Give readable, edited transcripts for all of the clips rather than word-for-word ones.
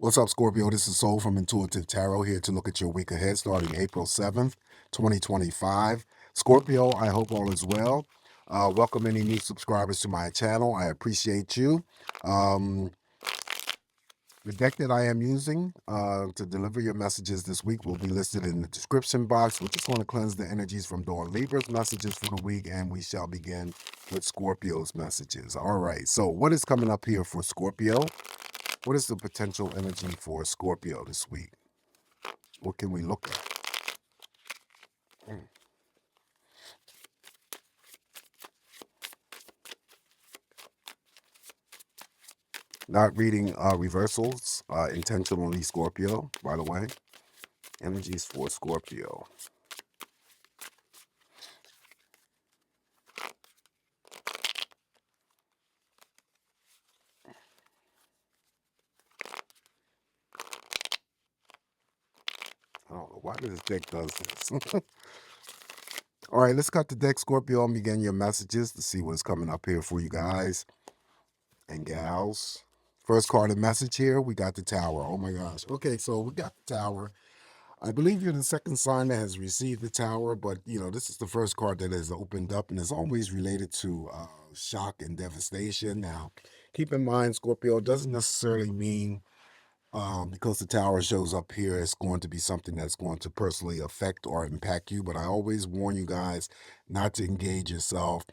What's up, Scorpio? This is Soul from Intuitive Tarot here to look at your week ahead starting April 7th, 2025. Scorpio, I hope all is well. Welcome any new subscribers to my channel. I appreciate you. The deck that I am using to deliver your messages this week will be listed in the description box. We're just going to cleanse the energies from Dawn Libra's messages for the week, and we shall begin with Scorpio's messages. All right, so what is coming up here for Scorpio? What is the potential energy for Scorpio this week? What can we look at? Not reading reversals intentionally, Scorpio, by the way. Energies for Scorpio. I don't know why this deck does this. All right, let's cut the deck, Scorpio, and begin your messages to see what's coming up here for you guys and gals. First card of message here, we got the Tower. Oh my gosh. Okay, so we got the Tower. I believe you're the second sign that has received the Tower, but this is the first card that has opened up, and it's always related to shock and devastation. Now, keep in mind, Scorpio, doesn't necessarily mean because the Tower shows up here, it's going to be something that's going to personally affect or impact you. But I always warn you guys not to engage yourself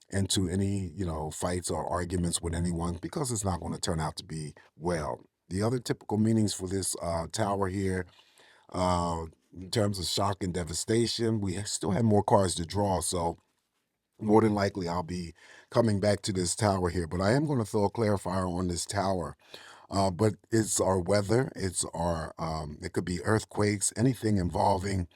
into any, fights or arguments with anyone because it's not going to turn out to be well. The other typical meanings for this Tower here, uh, in terms of shock and devastation, we still have more cards to draw. So more than likely, I'll be coming back to this Tower here. But I am going to throw a clarifier on this Tower. But it's our weather, it's our, it could be earthquakes, anything involving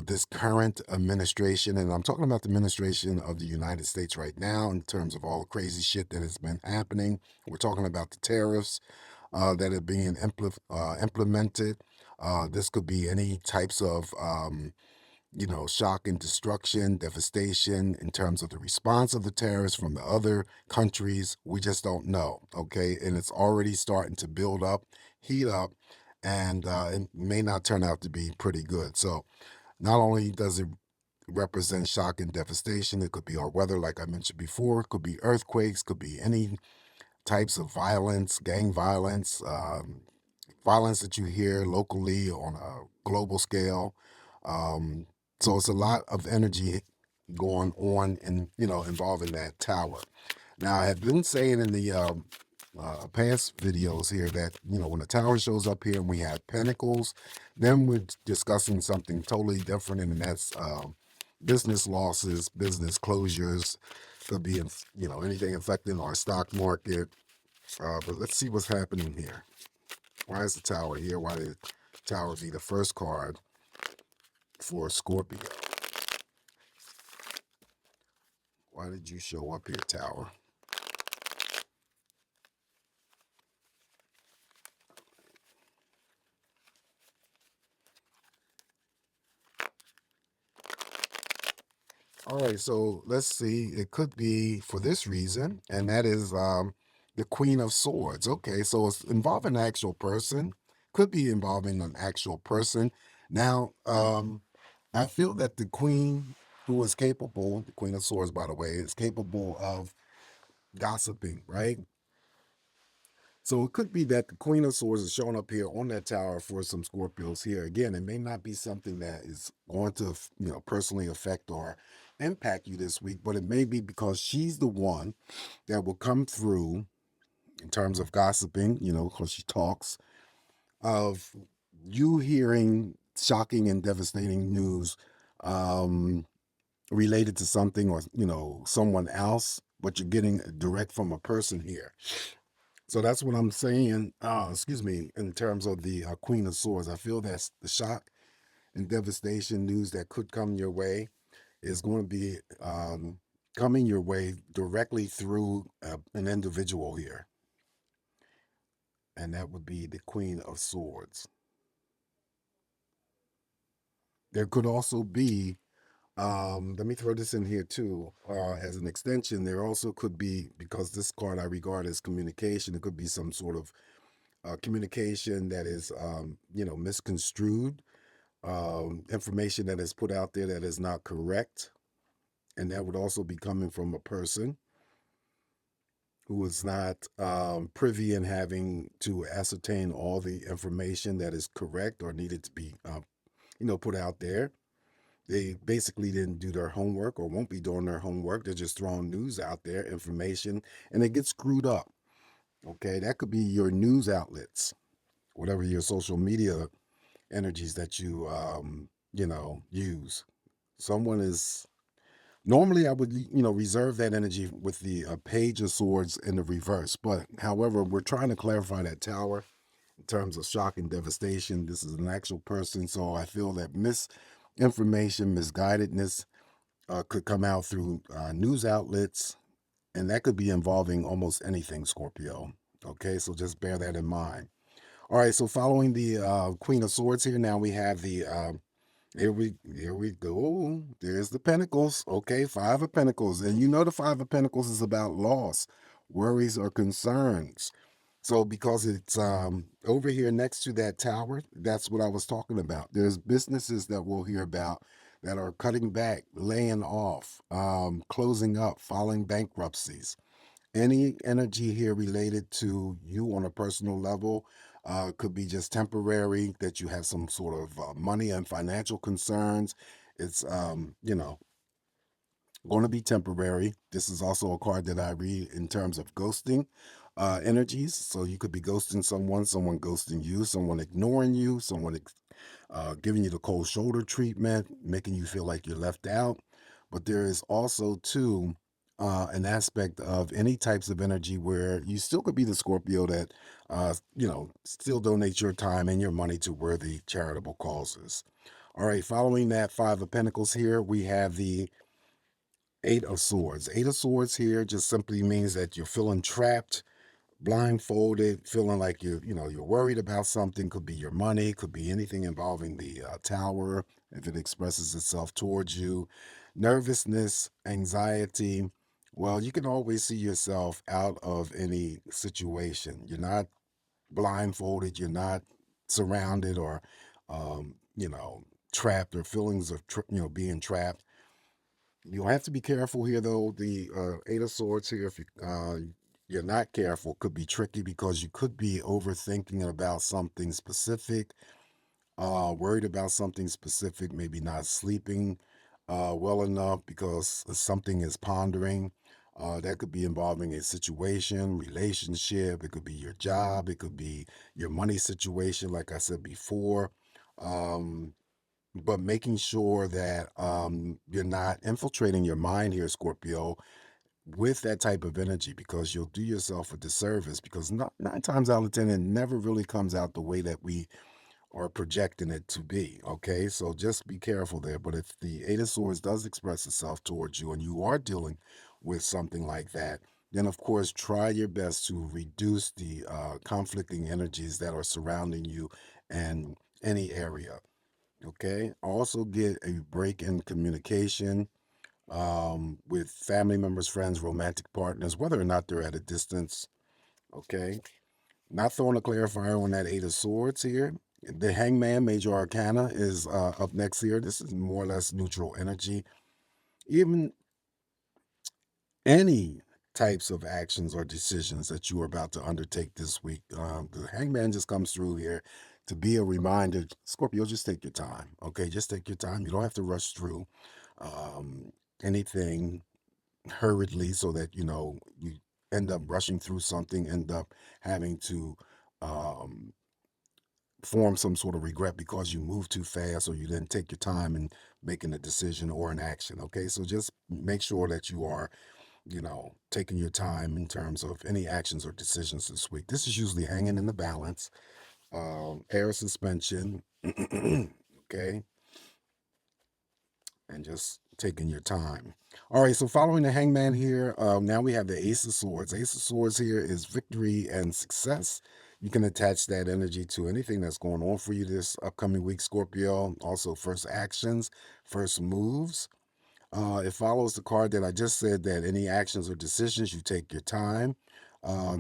this current administration. And I'm talking about the administration of the United States right now in terms of all the crazy shit that has been happening. We're talking about the tariffs that are being implemented. This could be any types of shock and destruction, devastation in terms of the response of the terrorists from the other countries. We just don't know, okay? And it's already starting to build up, heat up, and it may not turn out to be pretty good. So not only does it represent shock and devastation, it could be our weather, like I mentioned before, it could be earthquakes, could be any types of violence, gang violence, violence that you hear locally on a global scale. So it's a lot of energy going on and, involving that Tower. Now, I have been saying in the past videos here that, when the Tower shows up here and we have Pentacles, then we're discussing something totally different, and that's business losses, business closures, could be, anything affecting our stock market. But let's see what's happening here. Why is the Tower here? Why did the Tower be the first card for Scorpio? Why did you show up here, Tower? All right, so let's see. It could be for this reason, and that is the Queen of Swords. Okay, so it's involving an actual person. Could be involving an actual person. Now, I feel that the Queen, who is capable, the Queen of Swords, by the way, is capable of gossiping, right? So it could be that the Queen of Swords is showing up here on that Tower for some Scorpios here. Again, it may not be something that is going to, personally affect or impact you this week, but it may be because she's the one that will come through in terms of gossiping, because she talks, of you hearing shocking and devastating news related to something or, someone else, but you're getting direct from a person here. So that's what I'm saying, excuse me, in terms of the Queen of Swords. I feel that's the shock and devastation news that could come your way is going to be coming your way directly through an individual here. And that would be the Queen of Swords. There could also be, let me throw this in here too, as an extension. There also could be, because this card I regard as communication, it could be some sort of communication that is, misconstrued, information that is put out there that is not correct. And that would also be coming from a person who is not privy in having to ascertain all the information that is correct or needed to be, put out there. They basically didn't do their homework or won't be doing their homework. They're just throwing news out there, information, and it gets screwed up. Okay, that could be your news outlets, whatever your social media energies that you use. Someone is normally I would reserve that energy with the page of swords in the reverse, but however, we're trying to clarify that tower in terms of shock and devastation. This is an actual person, so I feel that misinformation, misguidedness could come out through news outlets, and that could be involving almost anything, Scorpio. Okay, so just bear that in mind. All right, so following the Queen of Swords here, now we have the here we go. There's the Pentacles. Okay, Five of Pentacles, and you know the Five of Pentacles is about loss, worries, or concerns. So because it's over here next to that tower, that's what I was talking about. There's businesses that we'll hear about that are cutting back, laying off, closing up, filing bankruptcies. Any energy here related to you on a personal level could be just temporary, that you have some sort of money and financial concerns. It's, going to be temporary. This is also a card that I read in terms of ghosting energies. So you could be ghosting someone ghosting you, someone ignoring you, someone giving you the cold shoulder treatment, making you feel like you're left out. But there is also, too, an aspect of any types of energy where you still could be the Scorpio that, still donate your time and your money to worthy charitable causes. All right, following that Five of Pentacles here, we have the Eight of Swords. Eight of Swords here just simply means that you're feeling trapped, blindfolded, feeling like you're worried about something. Could be your money, could be anything involving the tower if it expresses itself towards you. Nervousness, anxiety. Well, you can always see yourself out of any situation. You're not blindfolded. You're not surrounded or, trapped, or feelings of being trapped. You'll have to be careful here, though. The Eight of Swords here, if you're not careful, could be tricky because you could be overthinking about something specific, worried about something specific, maybe not sleeping well enough because something is pondering. That could be involving a situation, relationship. It could be your job. It could be your money situation, like I said before. Um, but making sure that you're not infiltrating your mind here, Scorpio, with that type of energy, because you'll do yourself a disservice, because nine times out of 10, it never really comes out the way that we are projecting it to be. Okay, so just be careful there. But if the Eight of Swords does express itself towards you and you are dealing with something like that, then of course try your best to reduce the conflicting energies that are surrounding you in any area. Okay. Also get a break in communication with family members, friends, romantic partners, whether or not they're at a distance. Okay. Not throwing a clarifier on that Eight of Swords here. The Hangman, Major Arcana, is up next here. This is more or less neutral energy. Even any types of actions or decisions that you are about to undertake this week, the Hangman just comes through here to be a reminder. Scorpio, just take your time. Okay, just take your time. You don't have to rush through anything hurriedly, so that you end up rushing through something, end up having to um, form some sort of regret because you moved too fast or you didn't take your time in making a decision or an action. Okay, so just make sure that you are taking your time in terms of any actions or decisions this week. This is usually hanging in the balance, air suspension. Okay, and just taking your time. All right, so following the Hangman here, now we have the Ace of Swords. Ace of Swords here is victory and success. You can attach that energy to anything that's going on for you this upcoming week, Scorpio. Also, first actions, first moves. It follows the card that I just said, that any actions or decisions, you take your time.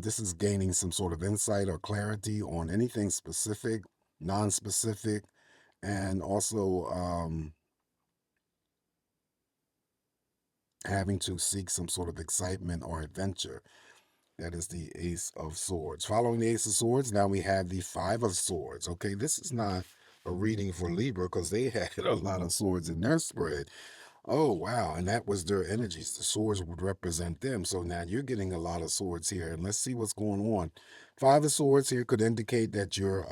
This is gaining some sort of insight or clarity on anything specific, non-specific, and also having to seek some sort of excitement or adventure. That is the Ace of Swords. Following the Ace of Swords, now we have the Five of Swords. Okay, this is not a reading for Libra because they had a lot of swords in their spread. Oh, wow. And that was their energies. The swords would represent them. So now you're getting a lot of swords here. And let's see what's going on. Five of Swords here could indicate that you're,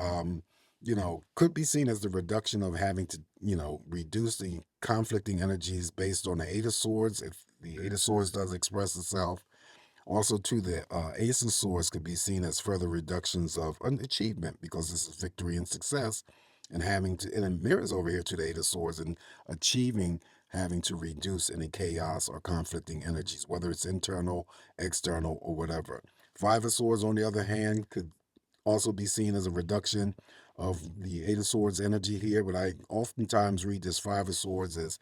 could be seen as the reduction of having to, reduce the conflicting energies based on the Eight of Swords. If the Eight of Swords does express itself, also, too, the Ace of Swords could be seen as further reductions of an achievement because this is victory and success, and and it mirrors over here to the Eight of Swords and achieving, having to reduce any chaos or conflicting energies, whether it's internal, external, or whatever. Five of Swords, on the other hand, could also be seen as a reduction of the Eight of Swords energy here, but I oftentimes read this Five of Swords as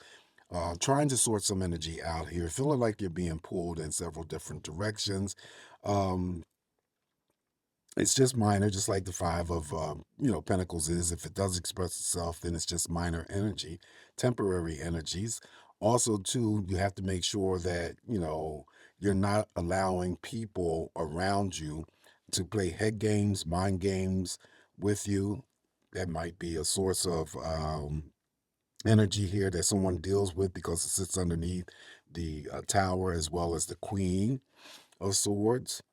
trying to sort some energy out here, feeling like you're being pulled in several different directions. Um, it's just minor, just like the Five of Pentacles is. If it does express itself, then it's just minor energy, temporary energies. Also, too, you have to make sure that you're not allowing people around you to play head games, mind games with you. That might be a source of energy here that someone deals with because it sits underneath the tower as well as the Queen of Swords.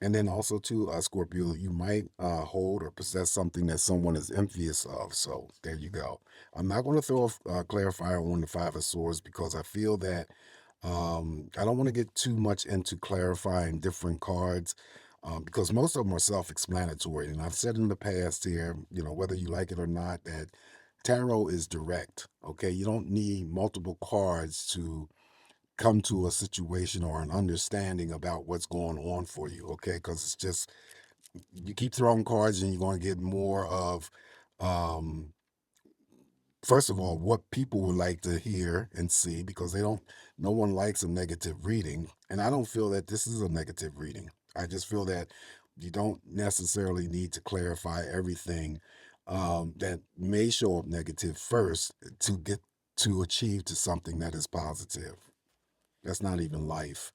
And then also too, Scorpio, you might hold or possess something that someone is envious of. So there you go. I'm not going to throw a clarifier on the Five of Swords because I feel that I don't want to get too much into clarifying different cards because most of them are self-explanatory. And I've said in the past here, whether you like it or not, that tarot is direct. Okay, you don't need multiple cards to come to a situation or an understanding about what's going on for you. Okay, because it's just you keep throwing cards and you're going to get more of um, first of all, what people would like to hear and see because no one likes a negative reading. And I don't feel that this is a negative reading. I just feel that you don't necessarily need to clarify everything that may show up negative first to get to achieve to something that is positive. That's not even life.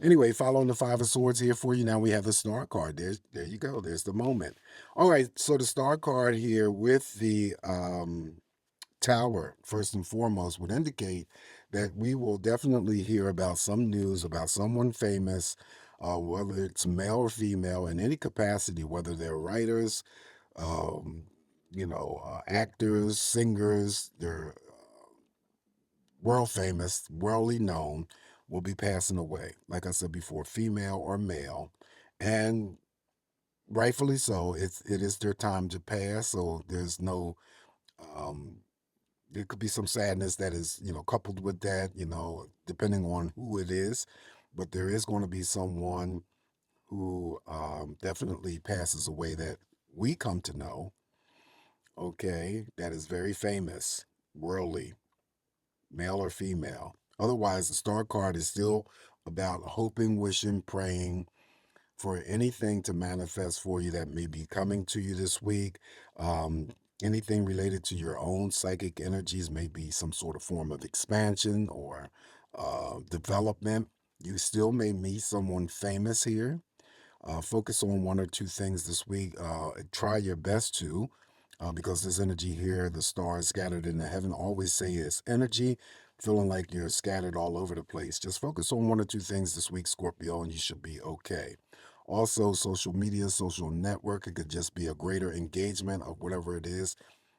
Anyway, following the Five of Swords here for you. Now we have the Star card. There you go. There's the moment. All right. So the Star card here with the Tower, first and foremost, would indicate that we will definitely hear about some news about someone famous, whether it's male or female, in any capacity, whether they're writers, um, actors, singers, they're world famous, worldly known, will be passing away. Like I said before, female or male. And rightfully so, it is their time to pass. So there's no um, there could be some sadness that is, coupled with that, depending on who it is. But there is going to be someone who definitely passes away that we come to know, okay, that is very famous, worldly, male or female. Otherwise, the star card is still about hoping, wishing, praying, for anything to manifest for you that may be coming to you this week. Um, Anything related to your own psychic energies, may be some sort of form of expansion or development. You still may meet someone famous here. Focus on one or two things this week. Try your best to, because this energy here, the stars scattered in the heaven, always say it's energy, feeling like you're scattered all over the place. Just focus on one or two things this week, Scorpio, and you should be okay. Also, social media, social network, it could just be a greater engagement of whatever it is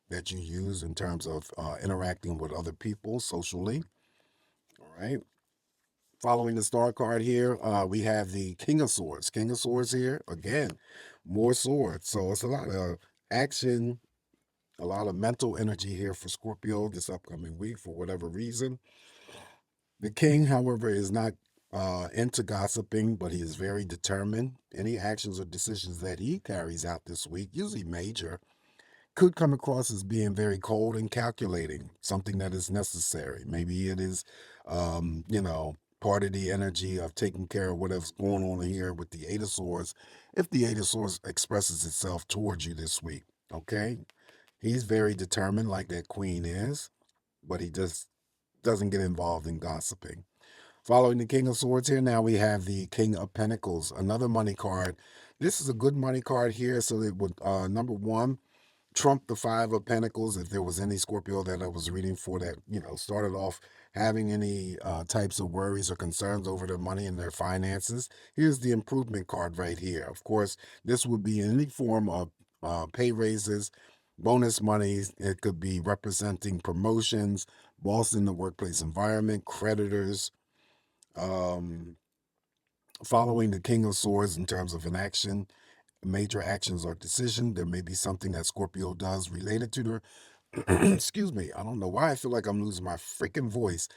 that you use in terms of interacting with other people socially. All right. Following the star card here, we have the King of Swords. King of Swords here, again, more swords. So it's a lot of action, a lot of mental energy here for Scorpio this upcoming week for whatever reason. The king, however, is not into gossiping, but he is very determined. Any actions or decisions that he carries out this week, usually major, could come across as being very cold and calculating, something that is necessary. Maybe it is, part of the energy of taking care of whatever's going on here with the Eight of Swords, if the Eight of Swords expresses itself towards you this week. Okay, he's very determined, like that Queen is, but he just doesn't get involved in gossiping. Following the King of Swords here, now we have the King of Pentacles, another money card. This is a good money card here, so it would, number one, trump the Five of Pentacles. If there was any Scorpio that I was reading for that, started off having any types of worries or concerns over their money and their finances, here's the improvement card right here. Of course, this would be in any form of pay raises, bonus monies. It could be representing promotions, boss in the workplace environment, creditors. Um, Following the King of Swords in terms of an action, major actions or decision. There may be something that Scorpio does related to their excuse me, I don't know why I feel like I'm losing my freaking voice.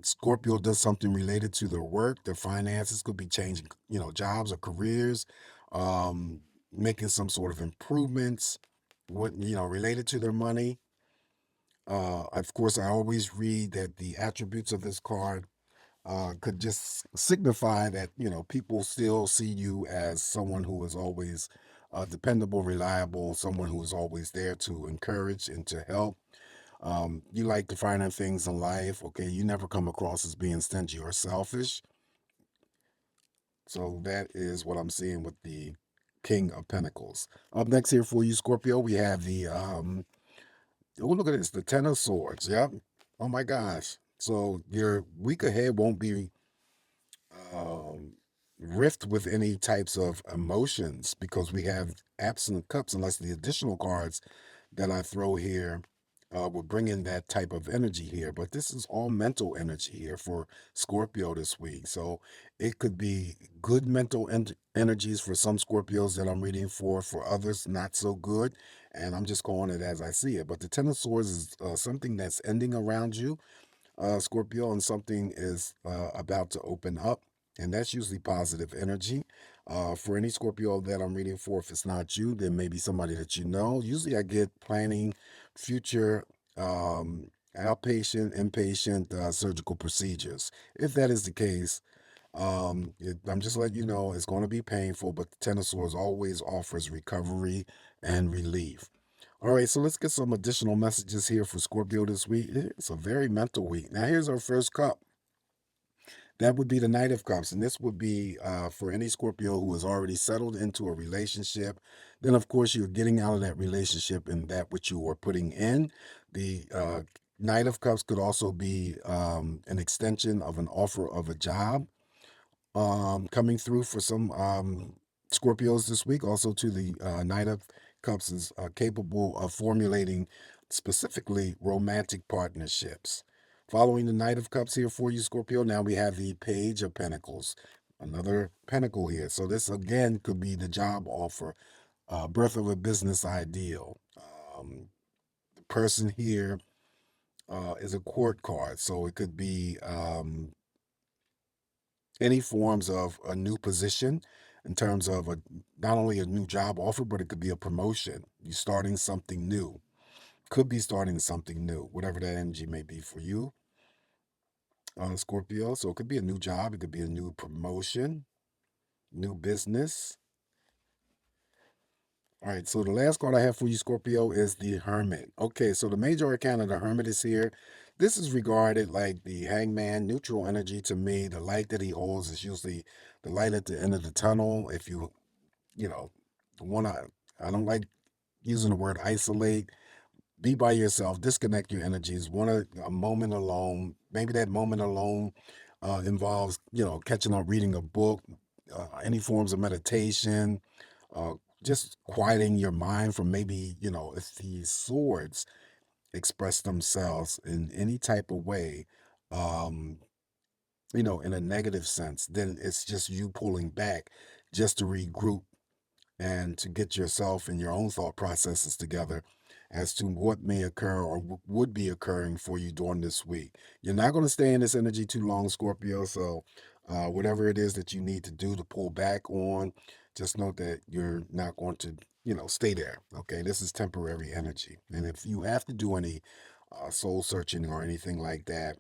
Scorpio does something related to their work, their finances, could be changing, jobs or careers, making some sort of improvements, related to their money. Of course, I always read that the attributes of this card could just signify that people still see you as someone who is always dependable, reliable, someone who is always there to encourage and to help. You like the finer things in life. Okay, you never come across as being stingy or selfish. So that is what I'm seeing with the King of Pentacles. Up next here for you, Scorpio, we have the oh, look at this, the Ten of Swords. Yep. Oh my gosh. So your week ahead won't be um, rift with any types of emotions because we have absent cups, unless the additional cards that I throw here will bring in that type of energy here. But this is all mental energy here for Scorpio this week. So it could be good mental energies for some Scorpios that I'm reading for others, not so good. And I'm just calling it as I see it. But the Ten of Swords is something that's ending around you, Scorpio, and something is about to open up. And that's usually positive energy. For any Scorpio that I'm reading for, if it's not you, then maybe somebody that you know. Usually I get planning future outpatient, inpatient surgical procedures. If that is the case, I'm just letting you know it's going to be painful, but the Ten of Swords always offers recovery and relief. All right, so let's get some additional messages here for Scorpio this week. It's a very mental week. Now, here's our first cup. That would be the Knight of Cups, and this would be for any Scorpio who is already settled into a relationship. Then, of course, you're getting out of that relationship and that which you were putting in. The Knight of Cups could also be an extension of an offer of a job coming through for some Scorpios this week. Also, to the Knight of Cups is capable of formulating specifically romantic partnerships. Following the Knight of Cups here for you, Scorpio, now we have the Page of Pentacles, another pentacle here. So this again could be the job offer, birth of a business ideal. The person here is a court card, so it could be any forms of a new position in terms of not only a new job offer, but it could be a promotion. You're starting something new. Could be starting something new, whatever that energy may be for you, Scorpio. So it could be a new job. It could be a new promotion, new business. All right, so the last card I have for you, Scorpio, is the Hermit. Okay, so the major arcana of the Hermit is here. This is regarded like the Hangman, neutral energy to me. The light that he holds is usually the light at the end of the tunnel. If you know, want to, I don't like using the word isolate. Be by yourself, disconnect your energies, want a moment alone. Maybe that moment alone involves, catching up, reading a book, any forms of meditation, uh, just quieting your mind from maybe, if these swords express themselves in any type of way, um, in a negative sense, then it's just you pulling back just to regroup and to get yourself and your own thought processes together as to what may occur or would be occurring for you during this week. You're not going to stay in this energy too long, Scorpio. So, whatever it is that you need to do to pull back on, just know that you're not going to, stay there. Okay. This is temporary energy. And if you have to do any soul searching or anything like that,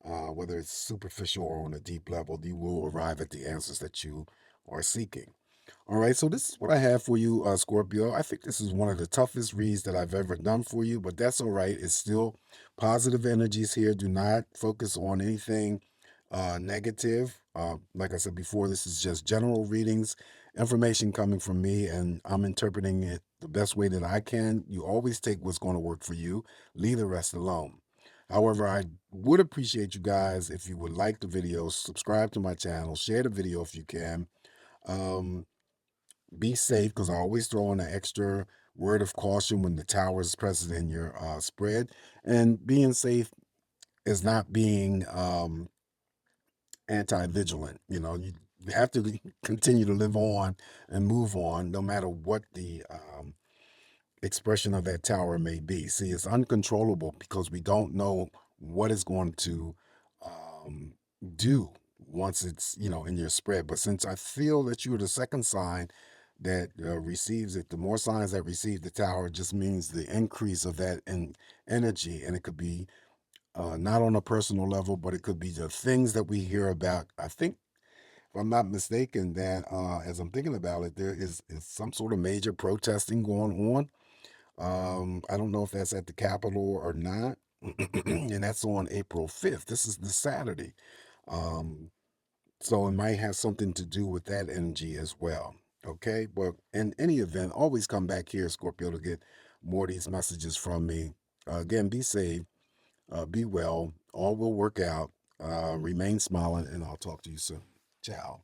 whether it's superficial or on a deep level, you will arrive at the answers that you are seeking. All right, so this is what I have for you, Scorpio. I think this is one of the toughest reads that I've ever done for you, but that's all right. It's still positive energies here. Do not focus on anything negative. Like I said before, this is just general readings, information coming from me, and I'm interpreting it the best way that I can. You always take what's going to work for you, leave the rest alone. However, I would appreciate you guys if you would like the video, subscribe to my channel, share the video if you can. Um, be safe, because I always throw in an extra word of caution when the tower is present in your spread. And being safe is not being anti-vigilant. You have to continue to live on and move on, no matter what the expression of that tower may be. See, it's uncontrollable because we don't know what it's going to um, do once it's in your spread. But since I feel that you're the second sign that receives it, the more signs that receive the tower just means the increase of that in energy, and it could be not on a personal level, but it could be the things that we hear about. I think, if I'm not mistaken, that as I'm thinking about it, there is some sort of major protesting going on. I don't know if that's at the Capitol or not. And that's on April 5th. This is the Saturday. Um, so it might have something to do with that energy as well. Okay. But in any event, always come back here, Scorpio, to get more of these messages from me. Again, be safe, be well, all will work out. Remain smiling, and I'll talk to you soon. Ciao.